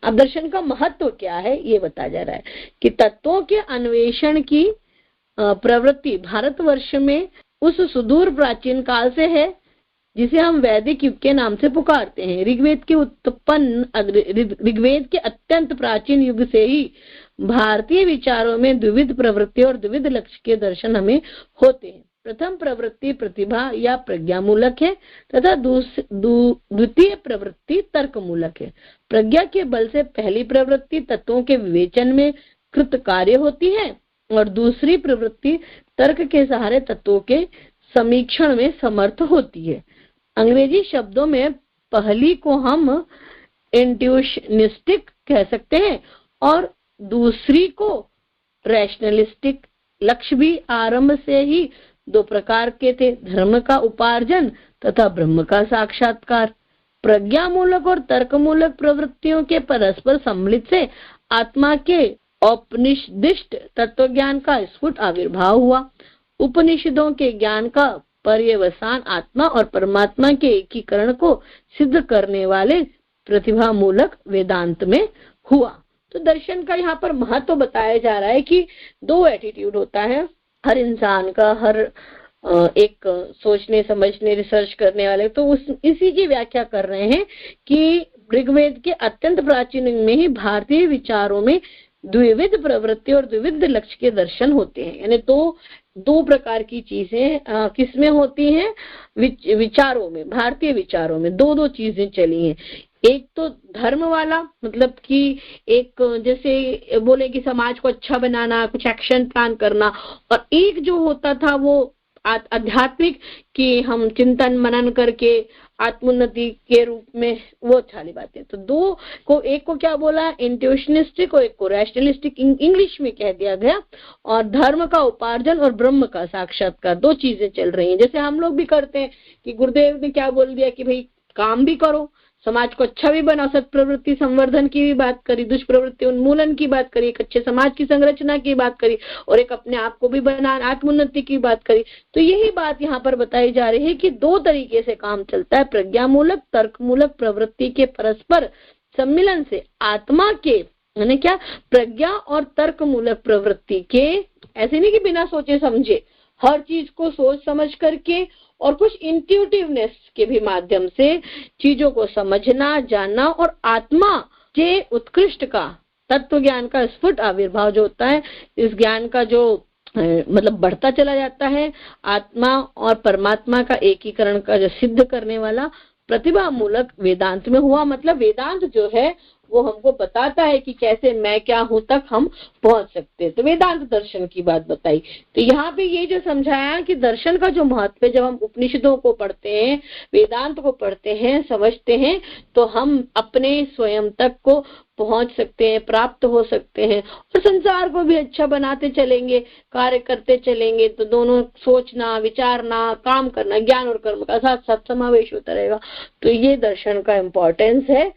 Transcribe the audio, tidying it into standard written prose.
अब दर्शन का महत्व क्या है ये बताया जा रहा है कि तत्वों के अन्वेषण की प्रवृत्ति भारतवर्ष में उस सुदूर प्राचीन काल से है जिसे हम वैदिक युग के नाम से पुकारते हैं। ऋग्वेद के अत्यंत प्राचीन युग से ही भारतीय विचारों में द्विविध प्रवृत्ति और द्विविध लक्ष्य के दर्शन हमें होते हैं। प्रथम प्रवृत्ति प्रतिभा या प्रज्ञा मूलक है तथा द्वितीय प्रवृत्ति तर्क मूलक है। प्रज्ञा के बल से पहली प्रवृत्ति तत्वों के विवेचन में कृत कार्य होती है और दूसरी प्रवृत्ति तर्क के सहारे तत्वों के समीक्षण में समर्थ होती है। अंग्रेजी शब्दों में पहली को हम इंट्यूशनिस्टिक कह सकते हैं और दूसरी को रैशनलिस्टिक। लक्ष्य भी आरंभ से ही दो प्रकार के थे, धर्म का उपार्जन तथा ब्रह्म का साक्षात्कार। प्रज्ञा मूलक और तर्क मूलक प्रवृत्तियों के परस्पर सम्मिलित से आत्मा के औपनिषदिष्ट तत्व ज्ञान का स्फुट आविर्भाव हुआ। उपनिषदों के ज्ञान का पर्यवसान आत्मा और परमात्मा के एकीकरण को सिद्ध करने वाले प्रतिभा मूलक वेदांत में हुआ। तो दर्शन का यहाँ पर महत्व बताया जा रहा है कि दो एटीट्यूड होता है हर इंसान का, हर एक सोचने समझने रिसर्च करने वाले। तो इसी की व्याख्या कर रहे हैं कि ऋग्वेद के अत्यंत प्राचीन युग में ही भारतीय विचारों में द्विविध प्रवृत्ति और द्विविध लक्ष्य के दर्शन होते हैं। यानी दो प्रकार की चीजें किसमें होती हैं? विचारों में, भारतीय विचारों में दो चीजें चली हैं। एक तो धर्म वाला, मतलब कि एक जैसे बोले कि समाज को अच्छा बनाना, कुछ एक्शन प्लान करना, और एक जो होता था वो आध्यात्मिक कि हम चिंतन मनन करके आत्मोन्नति के रूप में, वो अच्छी बातें। तो दो को, एक को क्या बोला इंट्यूशनिस्टिक और एक को रैशनलिस्टिक इंग्लिश में कह दिया गया। और धर्म का उपार्जन और ब्रह्म का साक्षात्कार, दो चीजें चल रही हैं। जैसे हम लोग भी करते हैं कि गुरुदेव ने क्या बोल दिया कि भाई काम भी करो, समाज को अच्छा भी बनाओ, सत प्रवृत्ति संवर्धन की भी बात करी, दुष्प्रवृत्ति उन्मूलन की बात करी, एक अच्छे समाज की संरचना की बात करी और एक अपने आप को भी बना आत्मोन्नति की बात करी। तो यही बात यहाँ पर बताई जा रही है कि दो तरीके से काम चलता है। प्रज्ञा मूलक तर्क मूलक प्रवृत्ति के परस्पर सम्मिलन से आत्मा के, यानी क्या, प्रज्ञा और तर्क मूलक प्रवृत्ति के, ऐसे नहीं कि बिना सोचे समझे, हर चीज को सोच समझ करके और कुछ इंट्यूटिवनेस के भी माध्यम से चीजों को समझना, जानना और आत्मा के उत्कृष्ट का तत्व ज्ञान का स्फुट आविर्भाव जो होता है, इस ज्ञान का जो मतलब बढ़ता चला जाता है, आत्मा और परमात्मा का एकीकरण का जो सिद्ध करने वाला प्रतिभा मूलक वेदांत में हुआ। मतलब वेदांत जो है वो हमको बताता है कि कैसे मैं क्या हूं तक हम पहुंच सकते हैं। तो वेदांत दर्शन की बात बताई। तो यहाँ पे ये जो समझाया कि दर्शन का जो महत्व है, जब हम उपनिषदों को पढ़ते हैं, वेदांत को पढ़ते हैं, समझते हैं, तो हम अपने स्वयं तक को पहुंच सकते हैं, प्राप्त हो सकते हैं और संसार को भी अच्छा बनाते चलेंगे, कार्य करते चलेंगे। तो दोनों सोचना, विचारना, काम करना, ज्ञान और कर्म का साथ साथ समावेश होता रहेगा। तो ये दर्शन का इम्पोर्टेंस है।